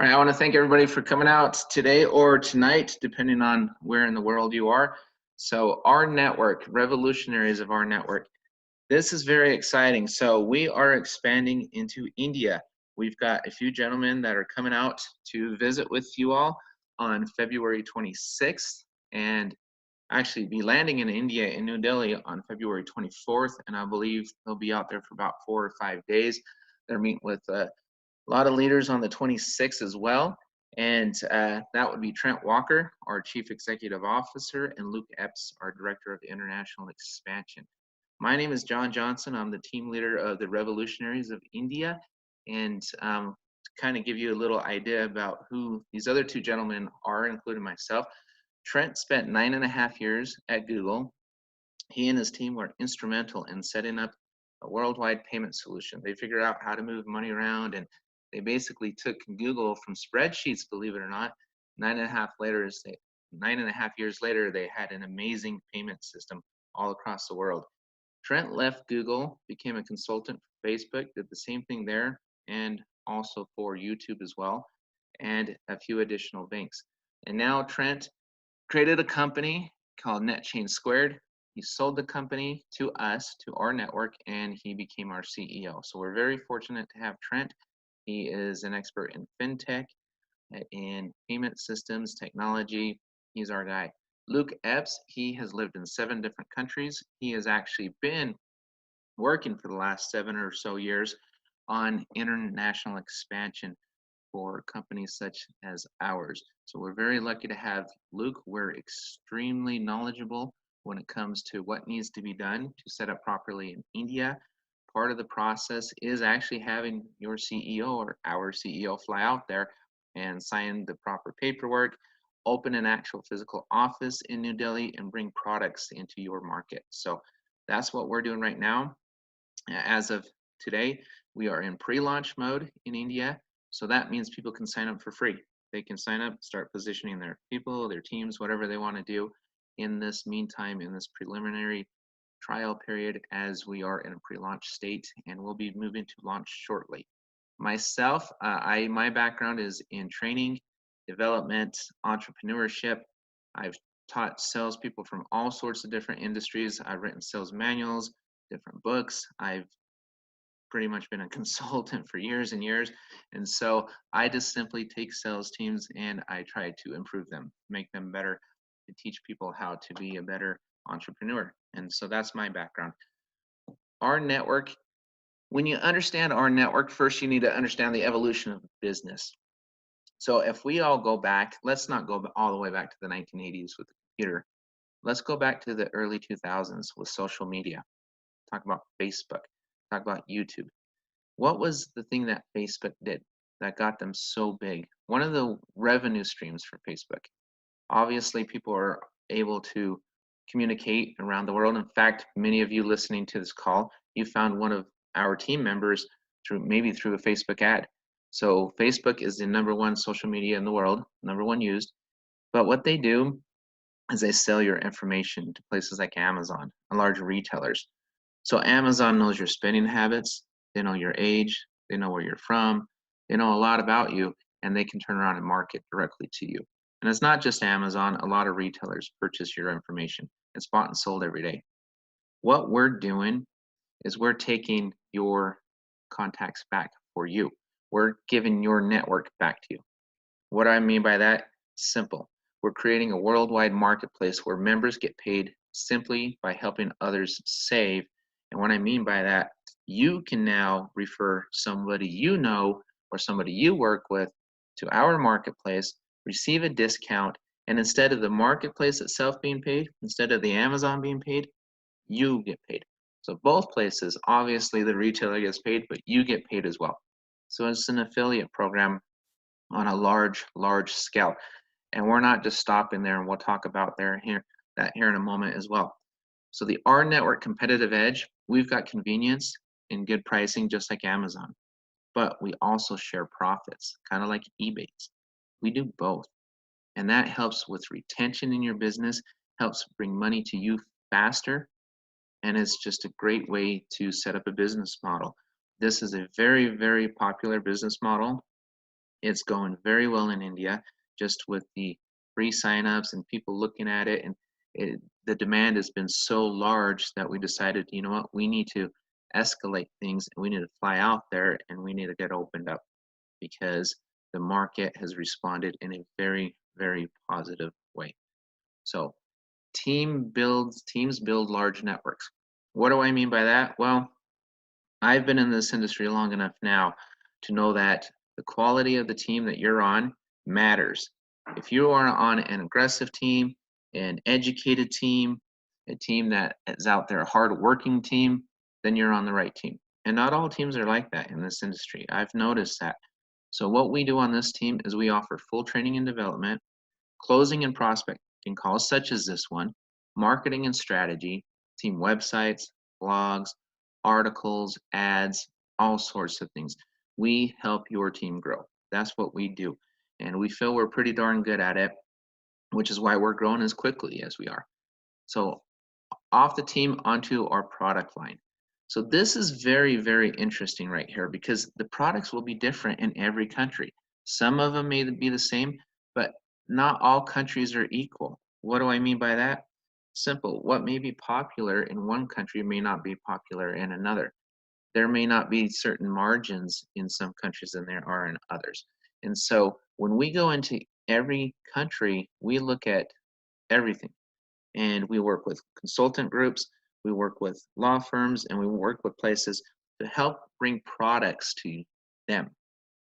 All right, I want to thank everybody for coming out today or tonight, depending on where in the world you are. So our network, revolutionaries of our network, this is very exciting. So we are expanding into India. We've got a few gentlemen that are coming out to visit with you all on February 26th and actually be landing in India in New Delhi on February 24th. And I believe they'll be out there for about 4 or 5 days. They're meeting with a lot of leaders on the 26th as well. And that would be Trent Walker, our Chief Executive Officer, and Luke Epps, our Director of International Expansion. My name is John Johnson. I'm the team leader of the Revolutionaries of India. And to kind of give you a little idea about who these other two gentlemen are, including myself, Trent spent 9.5 years at Google. He and his team were instrumental in setting up a worldwide payment solution. They figured out how to move money around, and they basically took Google from spreadsheets, believe it or not. 9.5 years later, they had an amazing payment system all across the world. Trent left Google, became a consultant for Facebook, did the same thing there, and also for YouTube as well, and a few additional banks. And now Trent created a company called NetChain Squared. He sold the company to us, to our network, and he became our CEO. So we're very fortunate to have Trent. He is an expert in fintech, in payment systems, technology. He's our guy. Luke Epps, he has lived in 7 different countries. He has actually been working for the last 7 or so years on international expansion for companies such as ours. So we're very lucky to have Luke. We're extremely knowledgeable when it comes to what needs to be done to set up properly in India. Part of the process is actually having your CEO or our CEO fly out there and sign the proper paperwork, open an actual physical office in New Delhi, and bring products into your market. So that's what we're doing right now. As of today, we are in pre-launch mode in India. So that means people can sign up for free. They can sign up, start positioning their people, their teams, whatever they want to do in this meantime, in this preliminary trial period, as we are in a pre-launch state, and we'll be moving to launch shortly. Myself, my background is in training, development, entrepreneurship. I've taught salespeople from all sorts of different industries. I've written sales manuals, different books. I've pretty much been a consultant for years and years. And so I just simply take sales teams and I try to improve them, make them better, to teach people how to be a better entrepreneur. And so that's my background. Our network, when you understand our network, first you need to understand the evolution of business. So if we all go back, let's not go all the way back to the 1980s with the computer. Let's go back to the early 2000s with social media. Talk about Facebook, talk about YouTube. What was the thing that Facebook did that got them so big? One of the revenue streams for Facebook. Obviously, people are able to communicate around the world. In fact, many of you listening to this call, you found one of our team members maybe through a Facebook ad. So Facebook is the #1 social media in the world, #1 used. But what they do is they sell your information to places like Amazon and large retailers. So Amazon knows your spending habits, they know your age, they know where you're from, they know a lot about you, and they can turn around and market directly to you. And it's not just Amazon, a lot of retailers purchase your information. It's bought and sold every day. What we're doing is we're taking your contacts back for you. We're giving your network back to you. What I mean by that, simple. We're creating a worldwide marketplace where members get paid simply by helping others save. And what I mean by that, you can now refer somebody you know or somebody you work with to our marketplace, receive a discount, and instead of the marketplace itself being paid, instead of the Amazon being paid, you get paid. So both places, obviously the retailer gets paid, but you get paid as well. So it's an affiliate program on a large scale. And we're not just stopping there, and we'll talk about that here in a moment as well. So the R network competitive edge, we've got convenience and good pricing just like Amazon, but we also share profits, kind of like eBay's. We do both. And that helps with retention in your business, helps bring money to you faster, and it's just a great way to set up a business model. This is a very, very popular business model It's going very well in India, just with the free signups and people looking at it. And the demand has been so large that we decided, you know what, we need to escalate things and we need to fly out there and we need to get opened up because the market has responded in a very, very positive way. So teams build large networks. What do I mean by that? Well, I've been in this industry long enough now to know that the quality of the team that you're on matters. If you are on an aggressive team, an educated team, a team that is out there, a hard-working team, then you're on the right team. And not all teams are like that in this industry. I've noticed that. So what we do on this team is we offer full training and development, closing and prospecting calls such as this one, marketing and strategy, team websites, blogs, articles, ads, all sorts of things. We help your team grow. That's what we do. And we feel we're pretty darn good at it, which is why we're growing as quickly as we are. So off the team onto our product line. So this is very, very interesting right here because the products will be different in every country. Some of them may be the same, but not all countries are equal. What do I mean by that? Simple. What may be popular in one country may not be popular in another. There may not be certain margins in some countries than there are in others. And so when we go into every country, we look at everything and we work with consultant groups, we work with law firms, and we work with places to help bring products to them,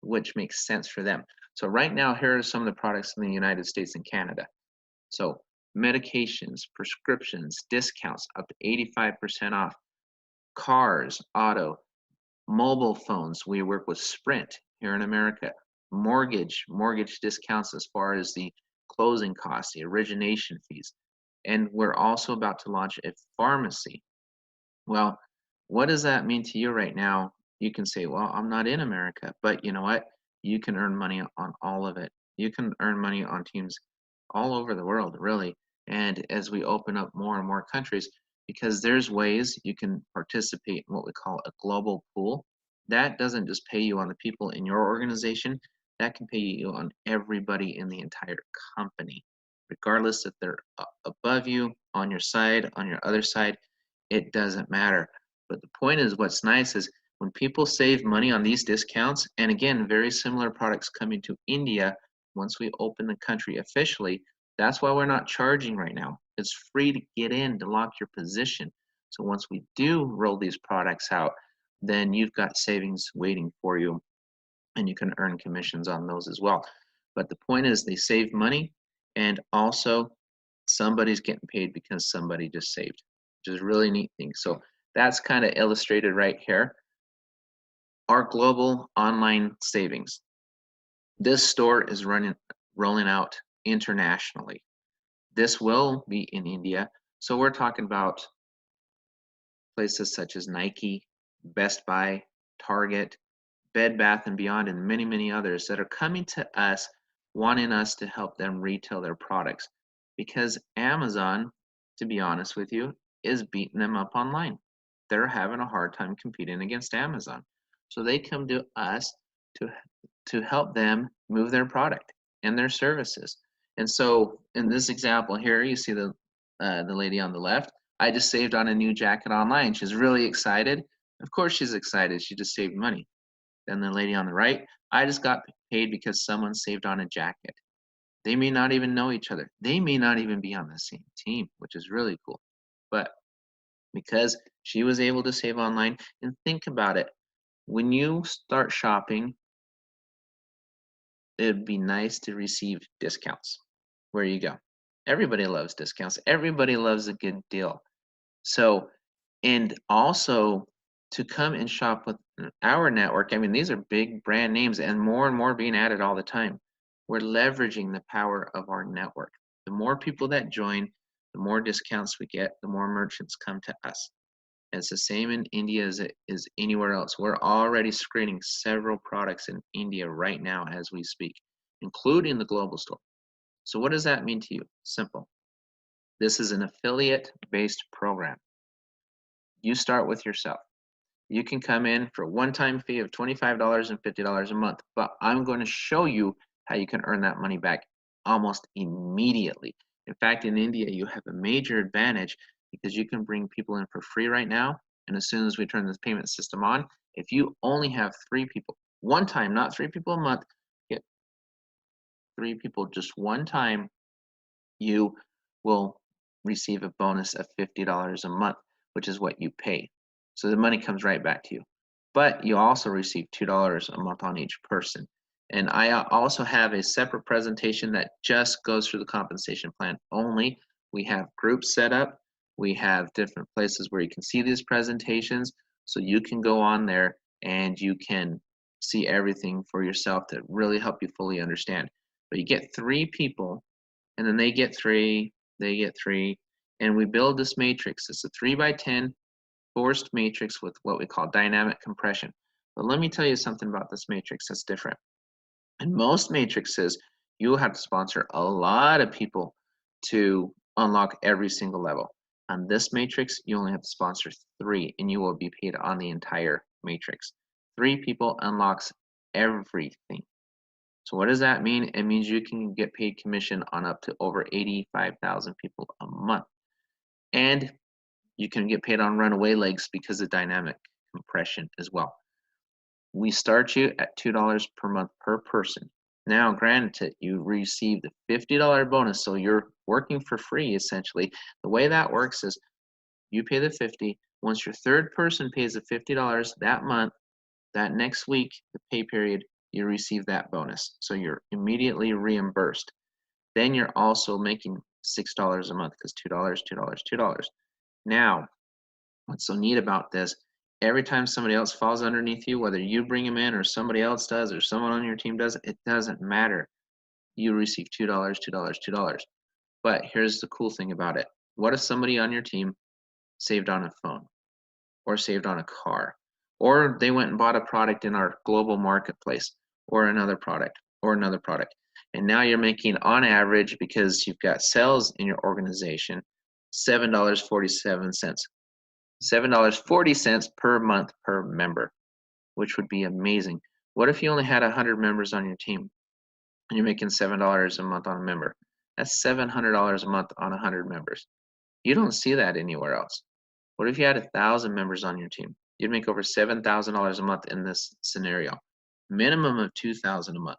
which makes sense for them. So right now, here are some of the products in the United States and Canada. So medications, prescriptions, discounts up to 85% off, cars, auto, mobile phones. We work with Sprint here in America, mortgage discounts as far as the closing costs, the origination fees. And we're also about to launch a pharmacy. Well, what does that mean to you right now? You can say, well, I'm not in America, but you know what? You can earn money on all of it. You can earn money on teams all over the world, really. And as we open up more and more countries, because there's ways you can participate in what we call a global pool. That doesn't just pay you on the people in your organization, that can pay you on everybody in the entire company, regardless if they're above you, on your side, on your other side, it doesn't matter. But the point is, what's nice is when people save money on these discounts, and again, very similar products coming to India once we open the country officially, that's why we're not charging right now. It's free to get in to lock your position. So once we do roll these products out, then you've got savings waiting for you and you can earn commissions on those as well. But the point is they save money and also somebody's getting paid because somebody just saved, which is a really neat thing. So that's kind of illustrated right here. Our global online savings. This store is rolling out internationally. This will be in India. So we're talking about places such as Nike, Best Buy, Target, Bed Bath and Beyond, and many, many others that are coming to us wanting us to help them retail their products because Amazon, to be honest with you, is beating them up online. They're having a hard time competing against Amazon. So they come to us to help them move their product and their services. And so in this example here, you see the lady on the left. I just saved on a new jacket online. She's really excited. Of course she's excited. She just saved money. Then the lady on the right, I just got paid because someone saved on a jacket. They may not even know each other. They may not even be on the same team, which is really cool. But because she was able to save online, and think about it, when you start shopping, it'd be nice to receive discounts. Where you go. Everybody loves discounts. Everybody loves a good deal. So, and also to come and shop with our network, I mean, these are big brand names and more being added all the time. We're leveraging the power of our network. The more people that join, the more discounts we get, the more merchants come to us. And it's the same in India as it is anywhere else. We're already screening several products in India right now as we speak, including the global store. So what does that mean to you? Simple. This is an affiliate-based program. You start with yourself. You can come in for a one-time fee of $25 and $50 a month, but I'm going to show you how you can earn that money back almost immediately. In fact, in India, you have a major advantage because you can bring people in for free right now. And as soon as we turn this payment system on, if you only have 3 people, one time, not 3 people a month, get 3 people just one time, you will receive a bonus of $50 a month, which is what you pay. So the money comes right back to you. But you also receive $2 a month on each person. And I also have a separate presentation that just goes through the compensation plan only. We have groups set up. We have different places where you can see these presentations. So you can go on there and you can see everything for yourself to really help you fully understand. But you get 3 people, and then they get three, and we build this matrix. It's a 3 by 10 forced matrix with what we call dynamic compression. But let me tell you something about this matrix that's different. In most matrices, you will have to sponsor a lot of people to unlock every single level. On this matrix, you only have to sponsor 3, and you will be paid on the entire matrix. 3 people unlocks everything. So what does that mean? It means you can get paid commission on up to over 85,000 people a month. And you can get paid on runaway legs because of dynamic compression as well. We start you at $2 per month per person. Now, granted, you receive the $50 bonus, so you're working for free essentially. The way that works is you pay the 50. Once your third person pays the $50 that month, that next week, the pay period, you receive that bonus. So you're immediately reimbursed. Then you're also making $6 a month because $2, $2, $2. Now, what's so neat about this, every time somebody else falls underneath you, whether you bring them in or somebody else does or someone on your team does, it doesn't matter. You receive $2, $2, $2. But here's the cool thing about it. What if somebody on your team saved on a phone or saved on a car, or they went and bought a product in our global marketplace, or another product, or another product? And now you're making, on average, because you've got sales in your organization, $7.47. $7.40 per month per member, which would be amazing. What if you only had 100 members on your team and you're making $7 a month on a member? That's $700 a month on 100 members. You don't see that anywhere else. What if you had 1,000 members on your team? You'd make over $7,000 a month in this scenario. Minimum of $2,000 a month.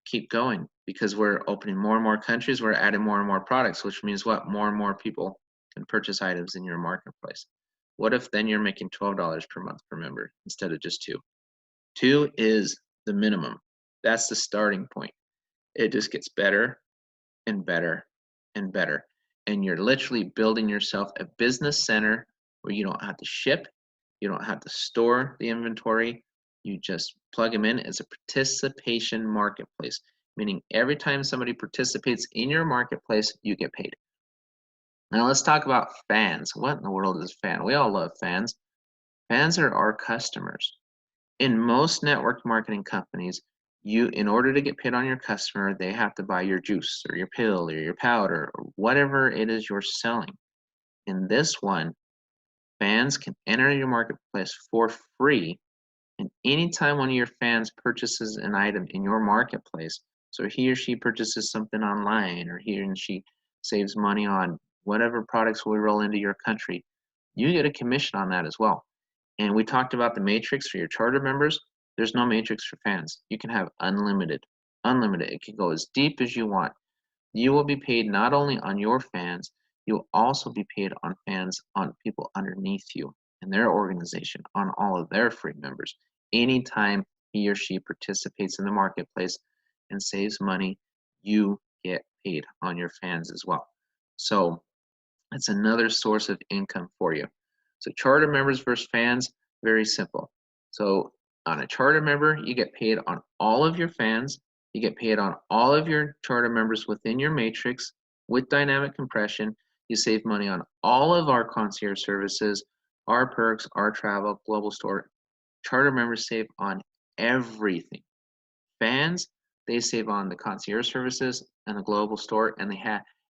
Keep going, because we're opening more and more countries. We're adding more and more products, which means what? More and more people can purchase items in your marketplace. What if then you're making $12 per month per member instead of just 2? 2 is the minimum. That's the starting point. It just gets better and better and better. And you're literally building yourself a business center where you don't have to ship, you don't have to store the inventory, you just plug them in. It's a participation marketplace, meaning every time somebody participates in your marketplace, you get paid. Now let's talk about fans. What in the world is a fan? We all love fans. Fans are our customers. In most network marketing companies, in order to get paid on your customer, they have to buy your juice or your pill or your powder or whatever it is you're selling. In this one, fans can enter your marketplace for free, and anytime one of your fans purchases an item in your marketplace, so he or she purchases something online, or he or she saves money on whatever products we roll into your country, you get a commission on that as well. And we talked about the matrix for your charter members. There's no matrix for fans. You can have unlimited. Unlimited. It can go as deep as you want. You will be paid not only on your fans, you'll also be paid on fans on people underneath you in their organization, on all of their free members. Anytime he or she participates in the marketplace and saves money, you get paid on your fans as well. So it's another source of income for you. So charter members versus fans, very simple. So on a charter member, you get paid on all of your fans. You get paid on all of your charter members within your matrix with dynamic compression. You save money on all of our concierge services, our perks, our travel, global store. Charter members save on everything. Fans, they save on the concierge services and the global store,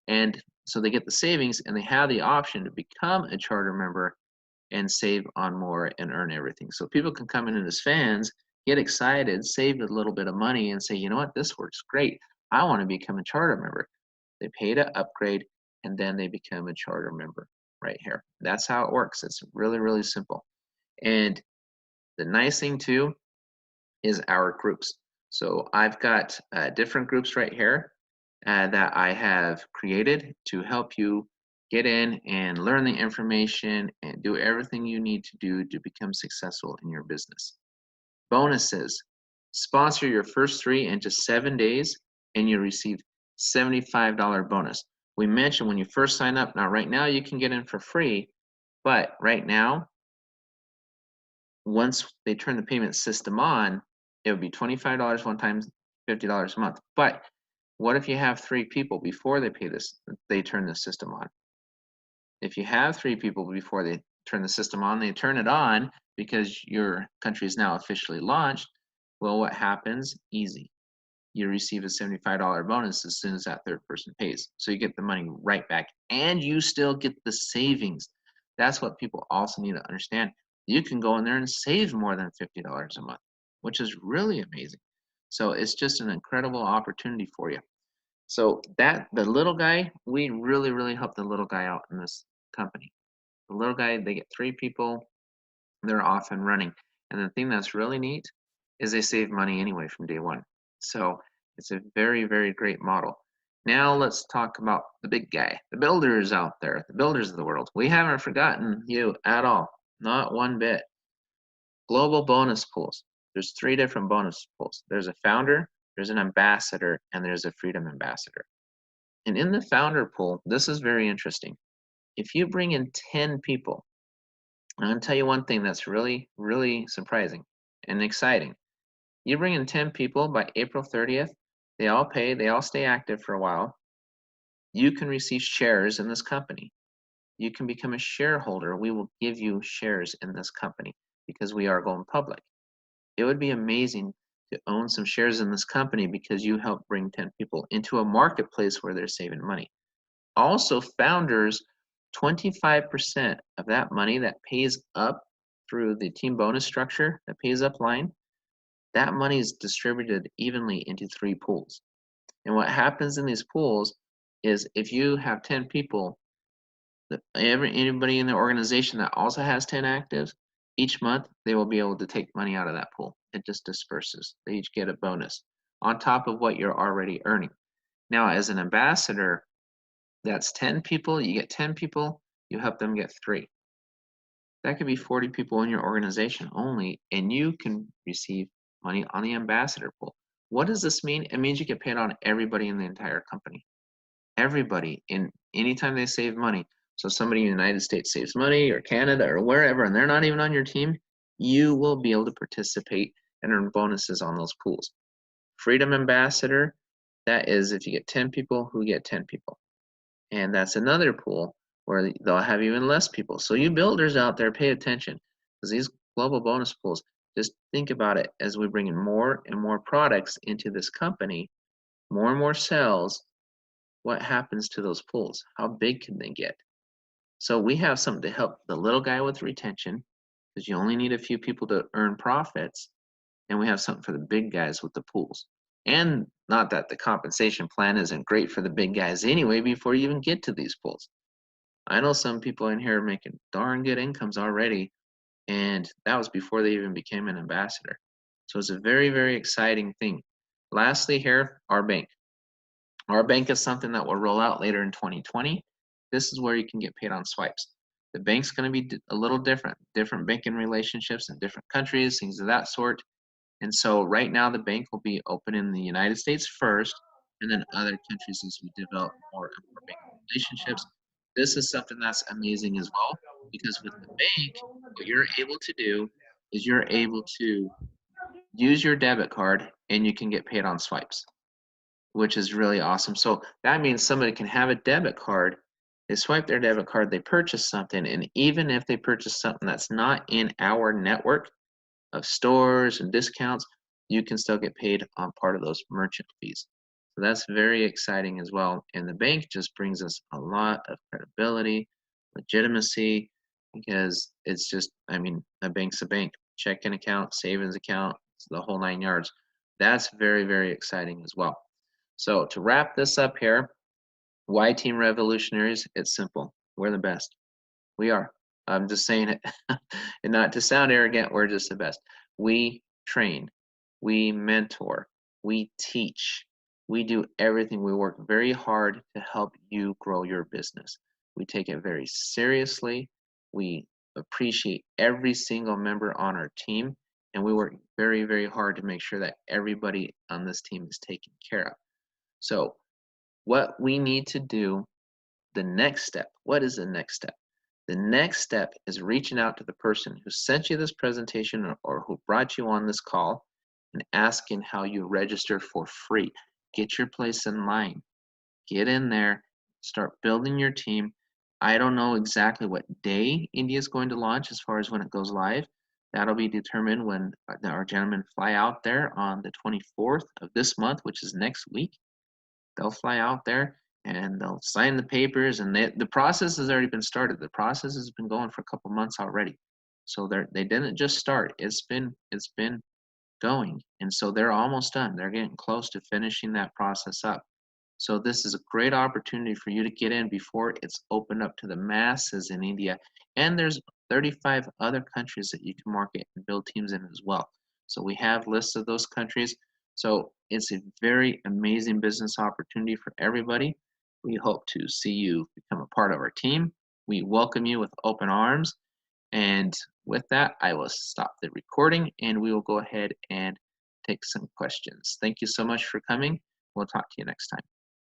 and so they get the savings, and they have the option to become a charter member and save on more and earn everything. So people can come in as fans, get excited, save a little bit of money, and say, you know what, this works great. I want to become a charter member. They pay to upgrade, and then they become a charter member right here. That's how it works. It's really, really simple. And the nice thing too is our groups. So I've got different groups right here that I have created to help you get in and learn the information and do everything you need to do to become successful in your business. Bonuses: sponsor your first 3 in just 7 days and you receive $75 bonus. We mentioned when you first sign up, now right now you can get in for free, but right now, once they turn the payment system on, it would be $25 one time, $50 a month. But what if you have 3 people before they turn the system on? If you have 3 people before they turn the system on, they turn it on because your country is now officially launched. Well, what happens? Easy. You receive a $75 bonus as soon as that third person pays. So you get the money right back and you still get the savings. That's what people also need to understand. You can go in there and save more than $50 a month, which is really amazing. So it's just an incredible opportunity for you. So the little guy, we really, really help the little guy out in this company. The little guy, they get 3 people, they're off and running. And the thing that's really neat is they save money anyway from day one. So it's a very, very great model. Now let's talk about the big guy, the builders out there, the builders of the world. We haven't forgotten you at all, not one bit. Global bonus pools. There's 3 different bonus pools. There's a founder, there's an ambassador, and there's a freedom ambassador. And in the founder pool, this is very interesting. If you bring in 10 people, I'm going to tell you one thing that's really, really surprising and exciting. You bring in 10 people by April 30th, they all pay, they all stay active for a while. You can receive shares in this company. You can become a shareholder. We will give you shares in this company because we are going public. It would be amazing to own some shares in this company because you help bring 10 people into a marketplace where they're saving money. Also, founders, 25% of that money that pays up through the team bonus structure, that pays up line, that money is distributed evenly into 3 pools. And what happens in these pools is if you have 10 people, anybody in the organization that also has 10 actives, each month they will be able to take money out of that pool. It just disperses. They each get a bonus on top of what you're already earning. Now, as an ambassador, that's 10 people, you get 10 people, you help them get 3. That could be 40 people in your organization only, and you can receive money on the ambassador pool. What does this mean? It means you get paid on everybody in the entire company. Everybody, in anytime they save money. So somebody in the United States saves money, or Canada, or wherever, and they're not even on your team, you will be able to participate and earn bonuses on those pools. Freedom ambassador, that is if you get 10 people who get 10 people. And that's another pool where they'll have even less people. So you builders out there, pay attention, because these global bonus pools, just think about it as we bring in more and more products into this company, more and more sales, what happens to those pools? How big can they get? So we have something to help the little guy with retention, because you only need a few people to earn profits, and we have something for the big guys with the pools. And not that the compensation plan isn't great for the big guys anyway before you even get to these pools. I know some people in here making darn good incomes already, and that was before they even became an ambassador. So it's a very, very exciting thing. Lastly here, our bank. Our bank is something that will roll out later in 2020. This is where you can get paid on swipes. The bank's going to be a little different banking relationships in different countries, things of that sort. And so right now the bank will be open in the United States first, and then other countries as we develop more and more banking relationships. This is something that's amazing as well, because with the bank, what you're able to do is you're able to use your debit card and you can get paid on swipes, which is really awesome. So that means somebody can have a debit card, they swipe their debit card, they purchase something, and even if they purchase something that's not in our network of stores and discounts, you can still get paid on part of those merchant fees. So that's very exciting as well. And the bank just brings us a lot of credibility, legitimacy, because it's just, I mean, a bank's a bank, checking account, savings account, the whole 9 yards. That's very, very exciting as well. So to wrap this up here, why Team Revolutionaries? It's simple. We're the best. We are. I'm just saying it, and not to sound arrogant, we're just the best. We train, we mentor, we teach, we do everything. We work very hard to help you grow your business. We take it very seriously. We appreciate every single member on our team, and we work very, very hard to make sure that everybody on this team is taken care of. So, what we need to do, the next step, what is the next step? The next step is reaching out to the person who sent you this presentation or who brought you on this call and asking how you register for free. Get your place in line. Get in there. Start building your team. I don't know exactly what day India is going to launch as far as when it goes live. That'll be determined when our gentlemen fly out there on the 24th of this month, which is next week. They'll fly out there and they'll sign the papers, and the process has already been started. The process has been going for a couple months already. So they didn't just start. It's been going, and so they're almost done. They're getting close to finishing that process up. So this is a great opportunity for you to get in before it's opened up to the masses in India. And there's 35 other countries that you can market and build teams in as well. So we have lists of those countries. So it's a very amazing business opportunity for everybody. We hope to see you become a part of our team. We welcome you with open arms. And with that, I will stop the recording and we will go ahead and take some questions. Thank you so much for coming. We'll talk to you next time.